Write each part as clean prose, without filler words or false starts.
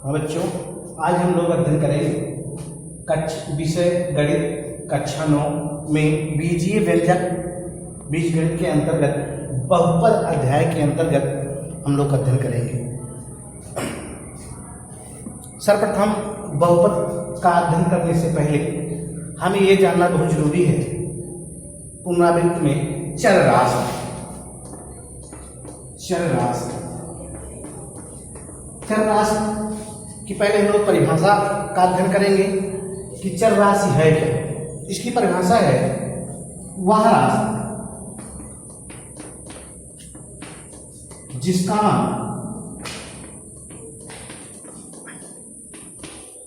हाँ बच्चों, आज हम लोग अध्ययन करेंगे विषय गणित कक्षा 9 में बीजीय व्यंजक बीजगणित के अंतर्गत बहुपद अध्याय के अंतर्गत हम लोग अध्ययन करेंगे। सर्वप्रथम बहुपद का अध्ययन करने से पहले हमें ये जानना बहुत जरूरी है, पुनरावृत्ति में चर राशि की पहले हम लोग परिभाषा का अध्ययन करेंगे कि चर राशि है क्या। इसकी परिभाषा है वह राशि जिसका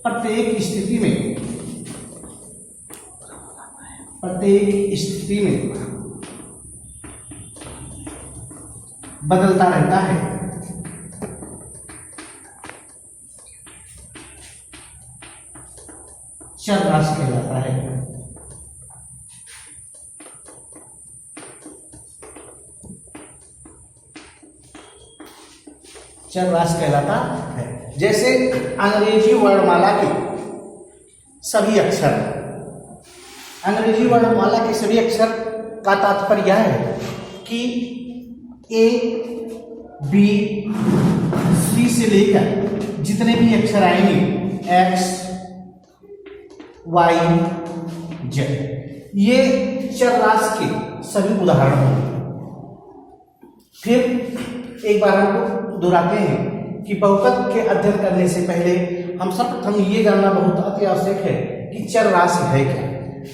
प्रत्येक स्थिति में बदलता रहता है। चर राशि कहलाता है। चर राशि कहलाता है। जैसे अंग्रेजी वर्णमाला के सभी अक्षर, अंग्रेजी वर्णमाला के सभी अक्षर का तात्पर्य यह है कि ए बी सी से लेकर जितने भी अक्षर आएंगे एक्स वाई जेड, ये चर राशि के सभी उदाहरण होंगे। फिर एक बार हमको दोहराते हैं कि बहुपद के अध्ययन करने से पहले हम सर्वप्रथम ये जानना बहुत अति आवश्यक है कि चर राशि है क्या।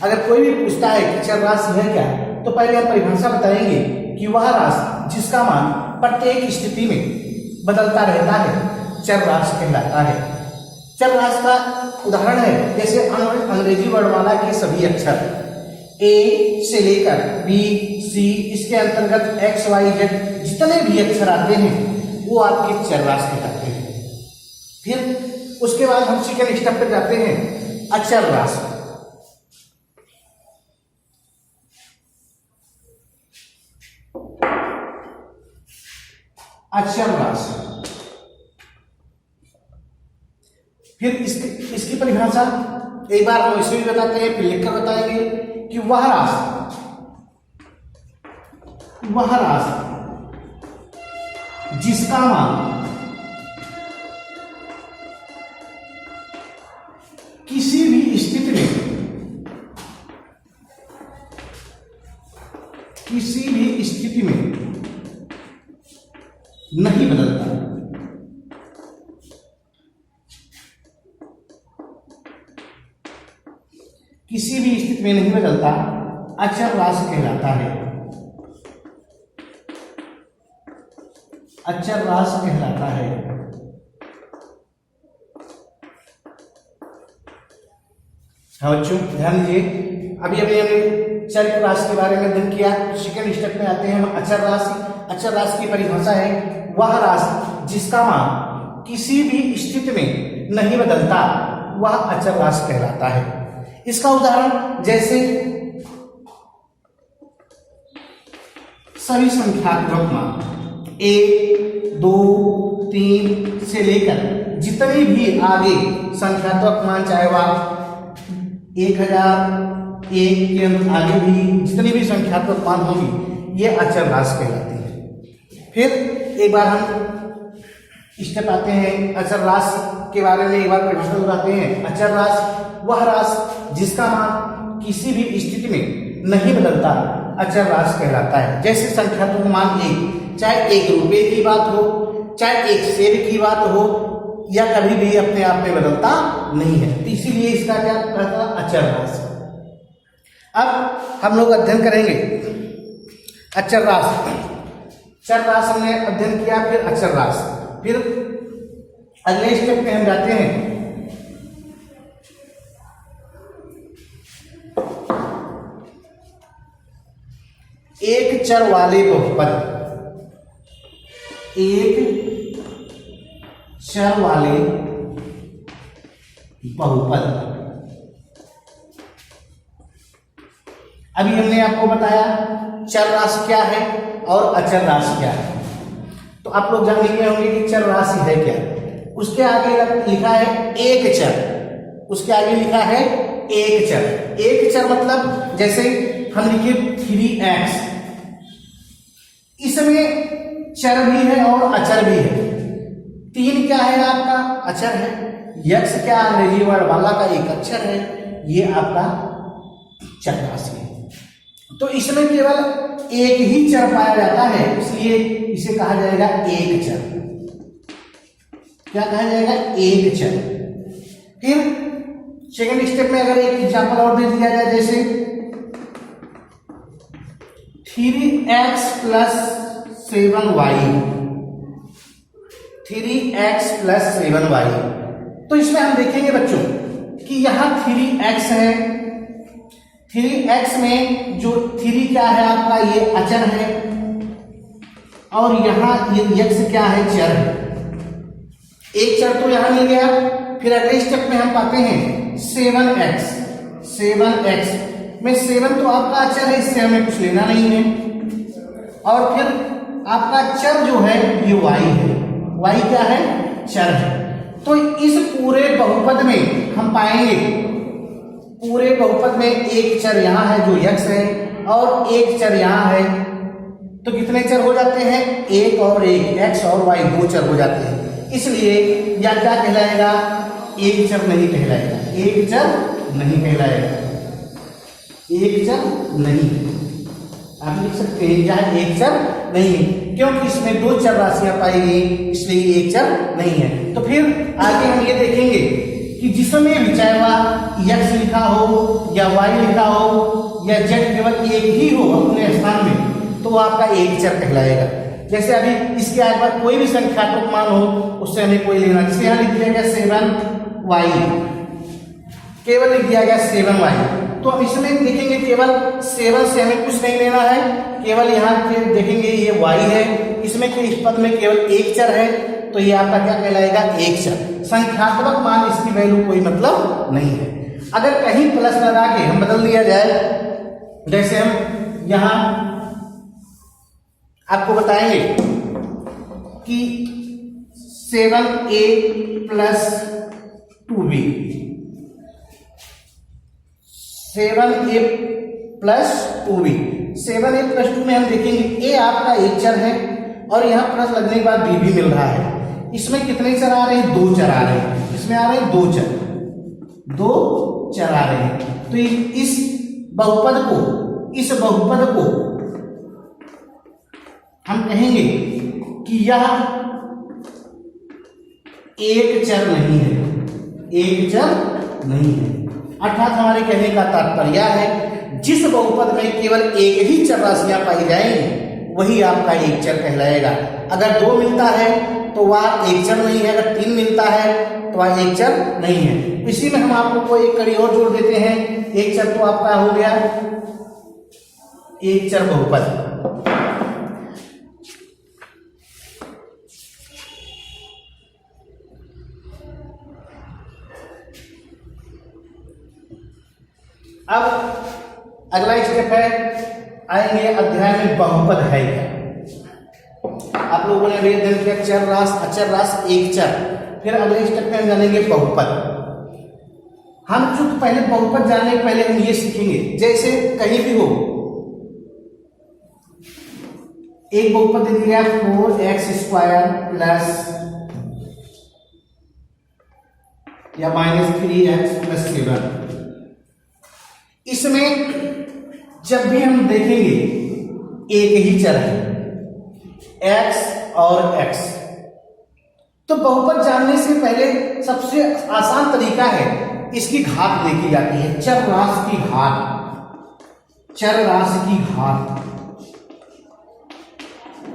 अगर कोई भी पूछता है कि चर राशि है क्या, तो पहले हम परिभाषा बताएंगे कि वह राशि जिसका मान प्रत्येक स्थिति में बदलता रहता है चर राशि कहलाता है। चर राशि का उदाहरण है जैसे अंग्रेजी वर्णमाला के सभी अक्षर ए से लेकर बी सी, इसके अंतर्गत एक्स वाई जेड जितने भी अक्षर आते हैं वो आपके चर राशि कहलाते हैं। फिर उसके बाद हम सेकंड स्टेप पर जाते हैं अचर राशि। अचर राशि फिर इसकी परिभाषा एक बार हम इसे भी बताते हैं, फिर लिखकर बताएंगे कि वह राशि जिसका मान किसी भी स्थिति में नहीं बदलता, किसी भी स्थिति में नहीं बदलता, अचर राशि कहलाता है। अचर राशि कहलाता है। हाँ बच्चों ध्यान दीजिए, अभी हमने चर राशि के बारे में अध्ययन किया। सेकंड स्टेप में आते हैं हम अचर राशि। अचर राशि की परिभाषा है वह राशि जिसका मान किसी भी स्थिति में नहीं बदलता, वह अचर राशि कहलाता है। इसका उदाहरण जैसे सभी संख्यात्मक मान 1 2 3 से लेकर जितने भी आगे संख्यात्मक मान, चाहे वह 1001 के आगे भी जितनी भी संख्यात्मक मान होंगी, ये अचर राशि कहलाती है। फिर एक बार हम स्टेप आते हैं अचर राशि के बारे में, एक बार परिभाषा दोहराते हैं। अचर राशि वह राशि जिसका मान किसी भी स्थिति में नहीं बदलता, अचर राशि कहलाता है। जैसे संख्यात्मक मान 1, चाहे 1 रुपये की बात हो, चाहे 1 सेब की बात हो, या कभी भी अपने आप में बदलता नहीं है, तो इसीलिए इसका क्या कहता है अचर राशि। अब हम लोग अध्ययन करेंगे अचर राशि। चर राशि हमने अध्ययन किया, फिर अचर राशि। फिर अगले स्टेप में हम जाते हैं एक चर वाले बहुपद। एक चर वाले बहुपद। अभी हमने आपको बताया चर राशि क्या है और अचर राशि क्या है। तो आप लोग जान लिए होंगे कि चर राशि है क्या। उसके आगे लिखा है एक चर, उसके आगे लिखा है एक चर। एक चर मतलब जैसे हम लिखे 3x, इसमें चर भी है और अचर भी है। 3 क्या है आपका अचर है, यक्स क्या अंग्रेजी वर्ड वाला का एक अक्षर है, ये आपका चर राशि है। तो इसमें केवल एक ही चर पाया जाता है, इसलिए इसे कहा जाएगा एक चर। क्या कहा जाएगा, एक चर। फिर सेकेंड स्टेप में अगर एक एग्जांपल और दे दिया जाए, जैसे 3x plus 7y, 3x plus 7y, तो इसमें हम देखेंगे बच्चों कि यहां 3x है, 3x में जो 3 क्या है आपका ये अचर है, और यहां ये x क्या है चर है। एक चर तो यहां मिल गया। फिर अगले स्टेप में हम पाते हैं 7x, 7x में 7 तो आपका अचर है, इससे हमें कुछ लेना नहीं है। और फिर आपका चर जो है ये y है, y क्या है चर है। तो इस पूरे बहुपद में हम पाएंगे, पूरे बहुपद में एक चर यहां है जो x है और एक चर यहां है, तो कितने चर हो जाते हैं, एक और एक, x और y दो चर हो जाते हैं। इसलिए यह क्या कहलाएगा, एक चर नहीं कहलाएगा, एक चर नहीं कहलाएगा, एक चर नहीं। आप लिख सकते हैं यह एक चर नहीं है, क्योंकि इसमें दो चर राशियां पाई गई, इसलिए एक चर नहीं है। तो फिर आगे हम ये देखेंगे कि जिसमें भी चाहे वह x लिखा हो या y लिखा हो या z केवल एक ही हो अपने स्थान में, तो वो आपका एक चर कहलाएगा। जैसे अभी इसके आगे बाद कोई भी संख्यात्मक मान हो उससे हमें कोई लेना, जैसे यहाँ लिख दिया गया 7y, केवल लिख दिया गया 7y, तो हम इसमें देखेंगे केवल 7 से हमें कुछ नहीं लेना है, केवल यहाँ पे देखेंगे ये y है, इसमें के इस पद में केवल एक चर है, तो ये आपका क्या कहलाएगा, एक चर। संख्यात्मक मान इसकी वैल्यू कोई मतलब नहीं है। अगर कहीं प्लस लगा के हम बदल दिया जाए, जैसे हम यहां आपको बताएंगे कि 7a plus 2b, 7a plus 2b, 7a plus 2 में हम देखेंगे a आपका एक चर है और यहाँ प्लस लगने के बाद b भी मिल रहा है। इसमें कितने चर आ रहे हैं, दो चर आ रहे हैं, इसमें आ रहे हैं दो चर, दो चर आ रहे हैं। तो इस बहुपद को हम कहेंगे कि यह एक चर नहीं है, एक चर नहीं है। अर्थात हमारे कहने का तात्पर्य है जिस बहुपद में केवल एक ही चर राशियां पाई जाएंगी वही आपका एक चर कहलाएगा। अगर दो मिलता है तो वह एक चर नहीं है, अगर 3 मिलता है तो वह एक चर नहीं है। इसी में हम आपको एक कड़ी और जोड़ देते हैं, एक चर तो आपका हो गया एक चर बहुपद। अब अगला स्टेप है, आएंगे अध्याय में बहुपद है क्या। आप लोगों ने अभी अध्ययन किया चर रास, अचर रास, एक चर। फिर अगले स्टेप में हम जानेंगे बहुपद। हम चूंकि पहले बहुपद जानने के पहले हम ये सीखेंगे, जैसे कहीं भी हो एक बहुपद दे दिया 4x² प्लस या -3x प्लस 7, इसमें जब भी हम देखेंगे एक ही चर है x और x, तो बहुपद जानने से पहले सबसे आसान तरीका है इसकी घात देखी जाती है, चर राशि की घात, चर राशि की घात।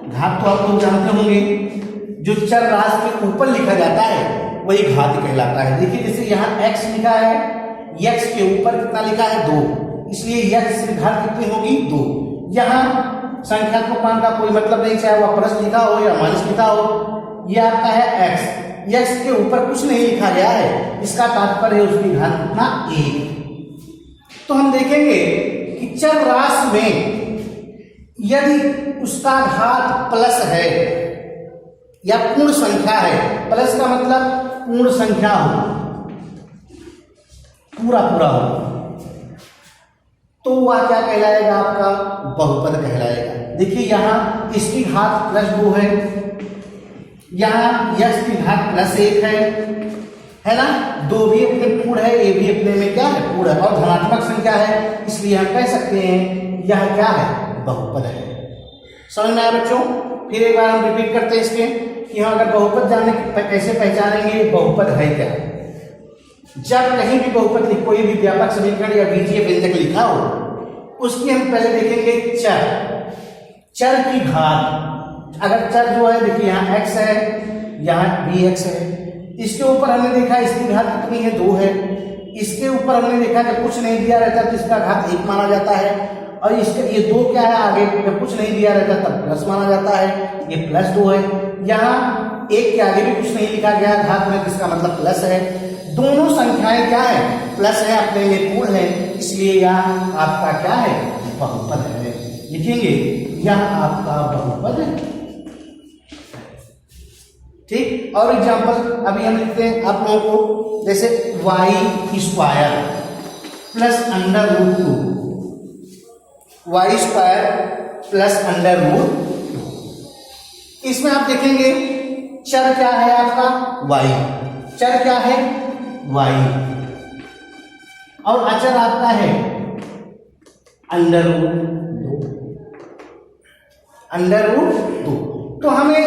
घात तो आप लोग जानते होंगे, जो चर राशि के ऊपर लिखा जाता है वही घात कहलाता है। देखिए जैसे यहाँ x लिखा है, x के ऊपर कितना लिखा है 2, इसलिए x की घात कितनी होगी 2। यहाँ संख्यात्मक मान का कोई मतलब नहीं, चाहे वह प्लस लिखा हो या माइनस लिखा हो, यह आपका है x के ऊपर कुछ नहीं लिखा गया है, इसका तात्पर्य है उसकी घात कितना 1। तो हम देखेंगे कि चर राशि में यदि उसका घात प्लस है या पूर्ण संख्या है प्लस का मतलब पूर्ण संख्या हो, पूरा पूरा हो, तो वह क्या कहलाएगा? आपका बहुपद कहलाएगा। देखिए यहाँ इसकी घात +2 है, यहाँ यक्स की घात +1 है ना। 2 भी अपने पूर्ण है, ए भी अपने में क्या है? पूर्ण है, और धनात्मक संख्या है, इसलिए हम कह सकते हैं यह क्या है? बहुपद है। समझ में आया बच्चों? फिर एक बार हम रिपीट करते हैं इसके कि हम अगर बहुपद जानने कैसे पहचानेंगे बहुपद है क्या। जब कहीं भी बहुपद कोई भी व्यापक समीकरण या बीजीय व्यंजक लिखा हो, उसकी हम पहले देखेंगे चर की घात। अगर चर जो है देखिए यहाँ x है, यहाँ bx है, इसके ऊपर हमने देखा इसकी घात कितनी है? 2 है। इसके ऊपर हमने देखा जब कुछ नहीं दिया रहता तो इसका घात 1 माना जाता है, और इसके ये 2 क्या है? आगे जब कुछ नहीं दिया रहता तब प्लस माना जाता है, ये +2 है। यहाँ 1 के आगे भी कुछ नहीं लिखा गया घात में, इसका मतलब प्लस है। दोनों संख्याएं क्या है? प्लस है, अपने में पूर्ण है, इसलिए यह आपका क्या है? बहुपद है। लिखेंगे यह आपका बहुपद है। ठीक। और एग्जांपल अभी हम लिखते हैं आप लोगों को, जैसे y² प्लस √2, y² प्लस √2। इसमें आप देखेंगे चर क्या है आपका? y। चर क्या है? y। और अचर आपका है √2। तो हमें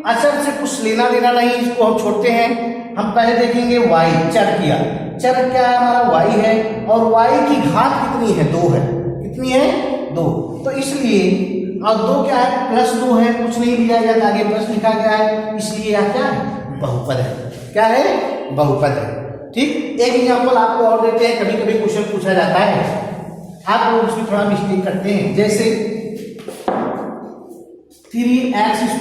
अचर से कुछ लेना देना नहीं, इसको हम छोड़ते हैं। हम पहले देखेंगे y। चर किया, चर क्या है? हमारा y है, और y की घात कितनी है? 2 है। कितनी है? 2। तो इसलिए, और 2 क्या है? +2 है, कुछ नहीं दिया गया, आगे प्लस लिखा गया है, इसलिए यह क्या है? बहुपद है। क्या है? बहुपद है। ठीक। एक एग्जांपल आपको और देते हैं, कभी कभी क्वेश्चन पूछा जाता है, आप लोग उसमें थोड़ा मिस्टेक करते हैं। जैसे 3x²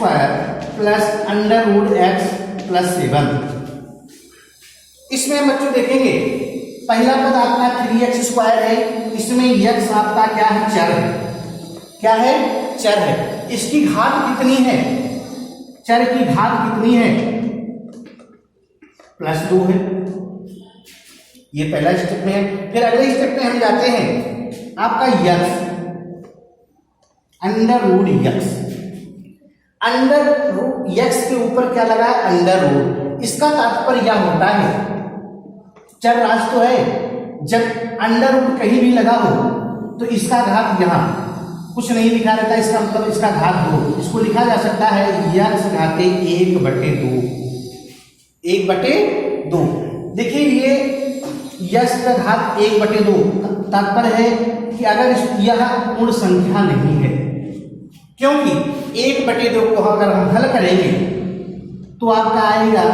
प्लस √x प्लस 7। इसमें बच्चों देखेंगे पहला पद आपका 3x² है, इसमें x आपका क्या है? चर है। क्या है? चर है। इसकी घात कितनी है? चर की घात कितनी है? +2 है। ये पहला स्टेप में है। फिर अगले स्टेप में हम जाते हैं, आपका x √x। x के ऊपर क्या लगा है? Under root. इसका तात्पर्य यह होता है, चर राशि तो है, जब अंडर रूट कहीं भी लगा हो तो इसका घात, यहाँ कुछ नहीं लिखा रहता, इसका मतलब इसका घात 2। इसको लिखा जा सकता है x घाते 1/2। 1/2। देखिए ये x का घात 1/2 तात्पर्य है कि अगर यह पूर्ण संख्या नहीं है, क्योंकि 1/2 को अगर हम हल करेंगे तो आपका आएगा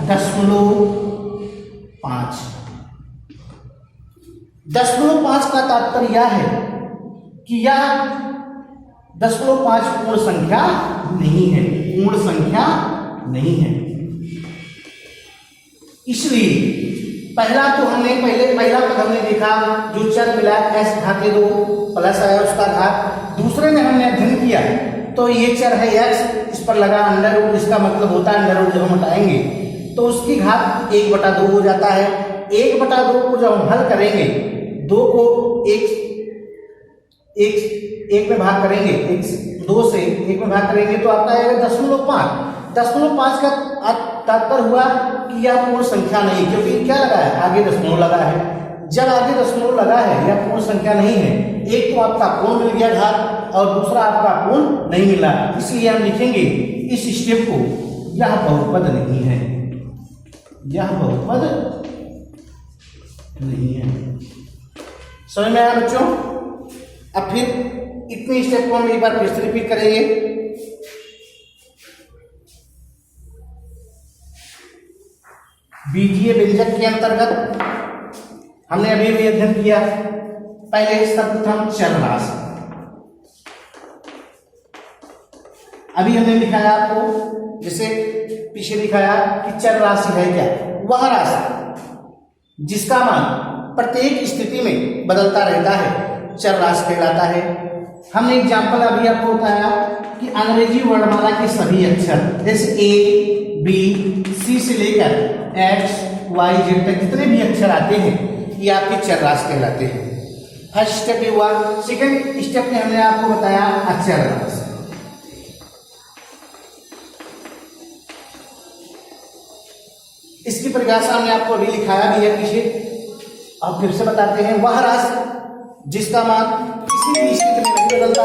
0.5। 0.5 का तात्पर्य यह है कि यह 0.5 पूर्ण संख्या नहीं है, पूर्ण संख्या नहीं है। इसलिए पहला तो हमने पहला पद हमने देखा जो चर मिला x घाते 2 प्लस आया उसका घात। दूसरे में हमने अध्ययन किया तो ये चर है x, इस पर लगा अंडर रूट, इसका मतलब होता है अंडर रूट जब हम हटाएंगे तो उसकी घात 1/2 हो जाता है। 1/2 को जब हम हल करेंगे, 2 को 1 में भाग करेंगे, 2 से 1 में भाग करेंगे तो आपका आएगा 0.5। 0.5 का तात्पर्य हुआ कि यह पूर्ण संख्या नहीं, क्योंकि क्या लगा है? आगे दशमलव लगा है। जब आगे दशमलव लगा है, यह पूर्ण संख्या नहीं है। एक तो आपका पूर्ण मिल गया घात और दूसरा आपका पूर्ण नहीं मिला, इसलिए हम लिखेंगे इस स्टेप को, यह बहुपद नहीं है, यह बहुपद नहीं है। समझ में आया बच्चों? अब फिर इतने स्टेप को हम एक बार फिर से रिपीट करेंगे। बीजीय व्यंजक के अंतर्गत हमने अभी भी अध्ययन किया, पहले सर्वप्रथम चर राशि। अभी हमने दिखाया आपको, जैसे पीछे दिखाया कि चर राशि है क्या? वह राशि जिसका मान प्रत्येक स्थिति में बदलता रहता है, चर राशि कहलाता है। हमने एग्जाम्पल अभी आपको बताया कि अंग्रेजी वर्णमाला के सभी अक्षर जैसे ए बी सी से लेकर एक्स वाई जेड तक जितने भी अक्षर आते हैं ये आपके चर राशि कहलाते हैं। फर्स्ट स्टेप ये हुआ। सेकंड स्टेप में हमने आपको बताया अचर राशि। इसकी परिभाषा हमने आपको अभी लिखाया भी है पीछे, अब फिर से बताते हैं। वह राशि जिसका मान किसी भी स्थिति में नहीं बदलता,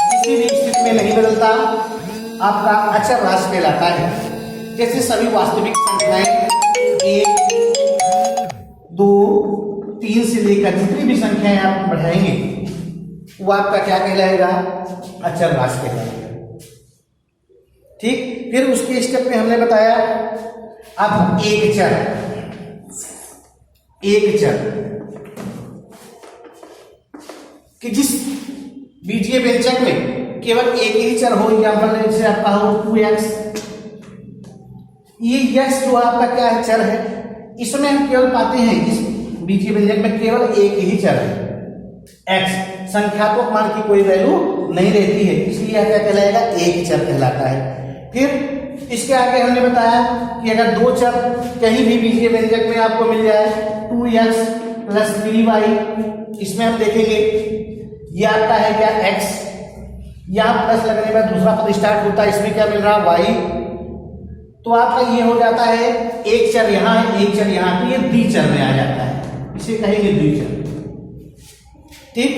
किसी भी स्थिति में नहीं बदलता, आपका अचर राशि कहलाता है। जैसे सभी वास्तविक संख्याएं 1 2 3 से लेकर जितनी भी संख्याएं आप बढ़ाएंगे वो आपका क्या कहलाएगा? अचर राशि कहलाएगा। ठीक, फिर उसके स्टेप में हमने बताया अब एक चर कि जिस बीजीय व्यंजक में केवल एक ही चर हो, एग्जाम्पल जैसे आपका हो 2x, ये यक्स जो आपका क्या है? चर है। इसमें हम केवल पाते हैं इस बीजीय व्यंजक में केवल एक ही चर है x, संख्यात्मक मान की कोई वैल्यू नहीं रहती है, इसलिए यह क्या कहलाएगा? एक चर कहलाता है। फिर इसके आगे हमने बताया कि अगर दो चर कहीं भी बीजीय व्यंजक में आपको मिल जाए 2x + 3y, इसमें हम देखेंगे ये आपका है क्या? x, यहां प्लस लगने के बाद दूसरा पद स्टार्ट होता है, इसमें क्या मिल रहा? y, तो आपका ये हो जाता है एक चर यहां है, एक चर यहां, तो ये द्विचर में आ जाता है, इसे कहेंगे द्विचर। ठीक,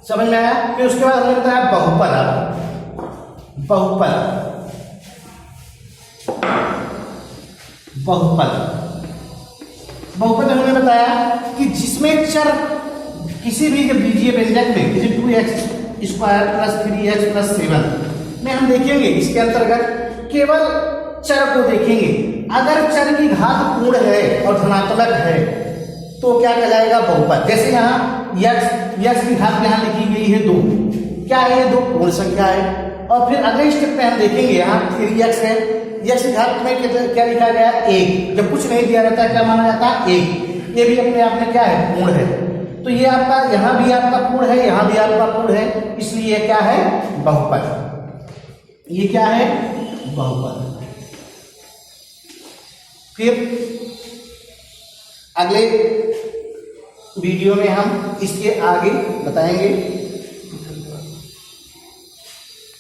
समझ में आया? फिर उसके बाद हमने बताया बहुपद। बहुपद हमने बताया कि जिसमें चर किसी भी बीजीय व्यंजक में जैसे 2x² + 3x + 7 में हम देखेंगे, इसके अंतर्गत केवल चर को देखेंगे। अगर चर की घात पूर्ण है और धनात्मक है तो क्या कहलाएगा? बहुपद। जैसे यहाँ यक्स की घात यहाँ लिखी गई है 2, क्या है? ये 2 पूर्ण संख्या है। और फिर अगले स्टेप में हम देखेंगे यहाँ 3x है, यक्स की घात में क्या लिखा गया? 1। जब कुछ नहीं दिया रहता है क्या माना जाता है? 1। ये भी अपने आप में क्या है? पूर्ण है। तो ये आपका यहाँ भी आपका पूर्ण है, यहाँ भी आपका पूर्ण है, इसलिए क्या है? बहुपद। ये क्या है? बहुपद। फिर अगले वीडियो में हम इसके आगे बताएंगे।